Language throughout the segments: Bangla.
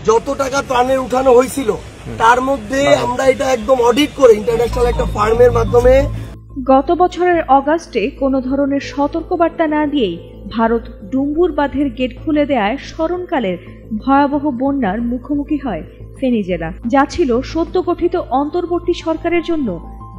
যত টাকা ত্রাণের উঠানো হয়েছিল তার মধ্যে আমরা এটা একদম অডিট করে ইন্টারন্যাশনাল একটা ফার্মের মাধ্যমে গত বছরের অগাস্টে কোনো ধরনের সতর্কবার্তা না দিয়েই ভারত ডুম্বুর বাঁধের গেট খুলে দেয়ায় স্মরণকালের ভয়াবহ বন্যার মুখোমুখি হয় ফেনী জেলা, যা ছিল সদ্য গঠিত অন্তর্বর্তী সরকারের জন্য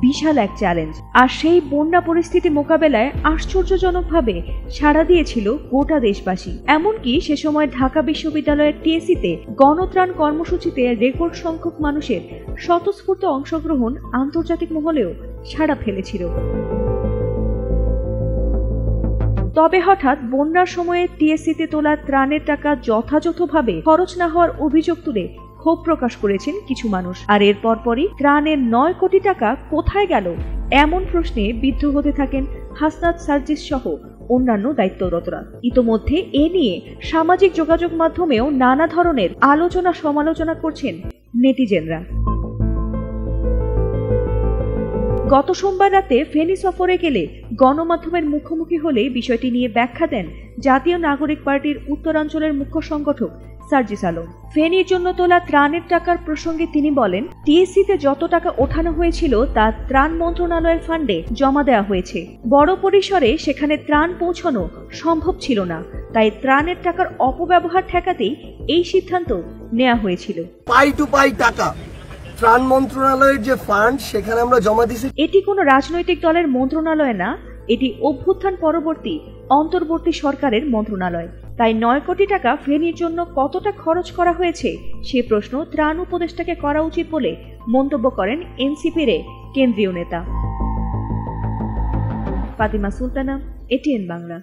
বিশাল এক চ্যালেঞ্জ। আর সেই বন্যা পরিস্থিতি মোকাবেলায় আশ্চর্যজনকভাবে সাড়া দিয়েছিল গোটা দেশবাসী। এমনকি সে সময় ঢাকা বিশ্ববিদ্যালয়ের টিএসসিতে গণত্রাণ কর্মসূচিতে রেকর্ড সংখ্যক মানুষের স্বতঃস্ফূর্ত অংশগ্রহণ আন্তর্জাতিক মহলেও সাড়া ফেলেছিল। তবে হঠাৎ বন্যার সময়ে টিএসসিতে তোলা ত্রাণের টাকা যথাযথভাবে খরচ না হওয়ার অভিযোগ তুলে ক্ষোভ প্রকাশ করেছেন কিছু মানুষ। আর এর পরপরই ত্রাণের 9 কোটি টাকা কোথায় গেল এমন প্রশ্নে বিদ্ধ হতে থাকেন হাসনাত সার্জিস সহ অন্যান্য দায়িত্বরতরা। ইতোমধ্যে এ নিয়ে সামাজিক যোগাযোগ মাধ্যমেও নানা ধরনের আলোচনা সমালোচনা করছেন নেটিজেনরা। গত সোমবার রাতে ফেনী সফরে গেলে গণমাধ্যমের মুখোমুখি হলে বিষয়টি নিয়ে ব্যাখ্যা দেন জাতীয় নাগরিক পার্টির উত্তরাঞ্চলের মুখ্য সংগঠক সার্জিস আলম। ফেনীর জন্য তোলা ত্রাণের টাকার প্রসঙ্গে তিনি বলেন, টিএসসিতে যত টাকা ওঠানো হয়েছিল তা ত্রাণ মন্ত্রণালয়ের ফান্ডে জমা দেওয়া হয়েছে। বড় পরিসরে সেখানে ত্রাণ পৌঁছানো সম্ভব ছিল না, তাই ত্রাণের টাকার অপব্যবহার ঠেকাতেই এই সিদ্ধান্ত নেওয়া হয়েছিল। পাই টু পাই টাকা ত্রাণ মন্ত্রণালয়ের যে ফান্ড সেখানে আমরা জমা দিয়েছি। এটি কোনো রাজনৈতিক দলের মন্ত্রণালয় না, এটি অভ্যুত্থান পরবর্তী অন্তর্বর্তী সরকারের মন্ত্রণালয়। তাই 9 কোটি টাকা ফেনীর জন্য কতটা খরচ করা হয়েছে সে প্রশ্ন ত্রাণ উপদেষ্টাকে করা উচিত বলে মন্তব্য করেন এনসিপির কেন্দ্রীয় নেতা। ফাতিমা সুলতানা, এটিএন বাংলা।